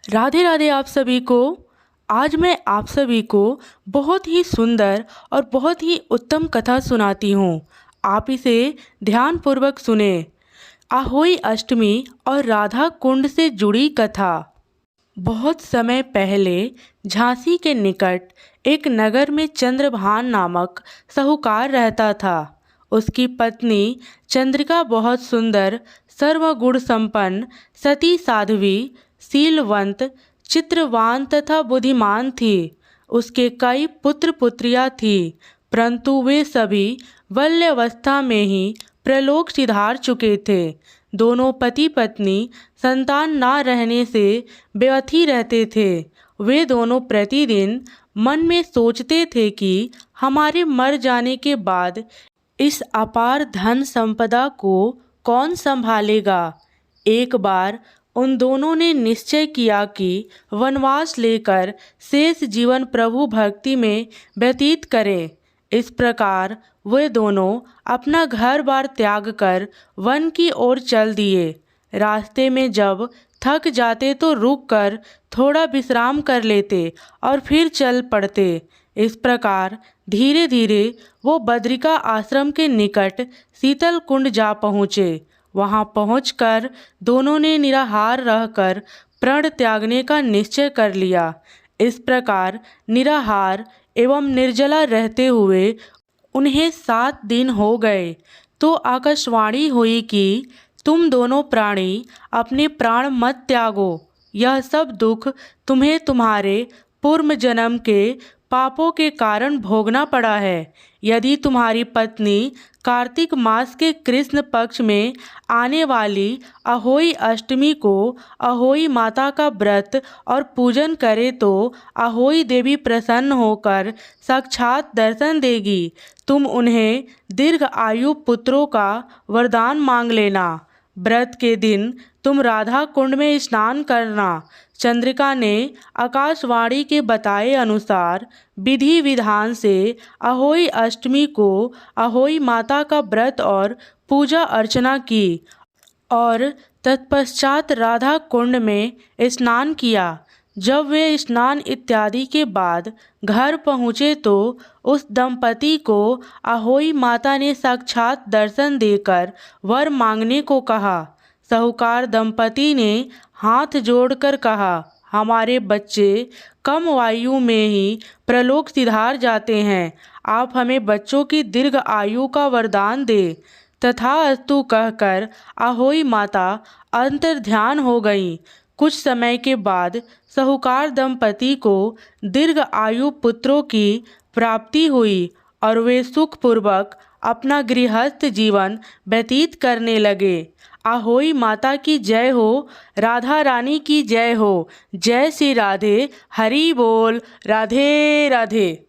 राधे राधे आप सभी को। आज मैं आप सभी को बहुत ही सुंदर और बहुत ही उत्तम कथा सुनाती हूँ। आप इसे ध्यानपूर्वक सुने। आहोई अष्टमी और राधा कुंड से जुड़ी कथा। बहुत समय पहले झांसी के निकट एक नगर में चंद्रभान नामक साहूकार रहता था। उसकी पत्नी चंद्रिका बहुत सुंदर, सर्वगुण संपन्न, सती साध्वी, शीलवंत, चित्रवान तथा बुद्धिमान थी। उसके कई पुत्र पुत्रियां थीं, परंतु वे सभी बाल्यावस्था में ही प्रलोक सिधार चुके थे। दोनों पति पत्नी संतान न रहने से बेवथी रहते थे। वे दोनों प्रतिदिन मन में सोचते थे कि हमारे मर जाने के बाद इस अपार धन संपदा को कौन संभालेगा। एक बार उन दोनों ने निश्चय किया कि वनवास लेकर शेष जीवन प्रभु भक्ति में व्यतीत करें। इस प्रकार वे दोनों अपना घर बार त्याग कर वन की ओर चल दिए। रास्ते में जब थक जाते तो रुक कर थोड़ा विश्राम कर लेते और फिर चल पड़ते। इस प्रकार धीरे धीरे वो बद्रिका आश्रम के निकट शीतल कुंड जा पहुँचे। वहाँ पहुंचकर दोनों ने निराहार रहकर प्रण त्यागने का निश्चय कर लिया। इस प्रकार निराहार एवं निर्जला रहते हुए उन्हें 7 दिन हो गए तो आकाशवाणी हुई कि तुम दोनों प्राणी अपने प्राण मत त्यागो। यह सब दुख तुम्हें तुम्हारे पूर्व जन्म के पापों के कारण भोगना पड़ा है। यदि तुम्हारी पत्नी कार्तिक मास के कृष्ण पक्ष में आने वाली अहोई अष्टमी को अहोई माता का व्रत और पूजन करे तो अहोई देवी प्रसन्न होकर साक्षात दर्शन देगी। तुम उन्हें दीर्घ आयु पुत्रों का वरदान मांग लेना। व्रत के दिन तुम राधा कुंड में स्नान करना। चंद्रिका ने आकाशवाणी के बताए अनुसार विधि विधान से अहोई अष्टमी को अहोई माता का व्रत और पूजा अर्चना की और तत्पश्चात राधा कुंड में स्नान किया। जब वे स्नान इत्यादि के बाद घर पहुँचे तो उस दंपति को अहोई माता ने साक्षात दर्शन देकर वर मांगने को कहा। साहूकार दंपति ने हाथ जोड़कर कहा, हमारे बच्चे कम आयु में ही प्रलोक सिधार जाते हैं। आप हमें बच्चों की दीर्घ आयु का वरदान दे। तथास्तु कहकर अहोई माता अंतर्ध्यान हो गईं। कुछ समय के बाद साहूकार दंपति को दीर्घ आयु पुत्रों की प्राप्ति हुई और वे सुखपूर्वक अपना गृहस्थ जीवन व्यतीत करने लगे। आहोई माता की जय हो। राधा रानी की जय हो। जय श्री राधे। हरि बोल। राधे राधे।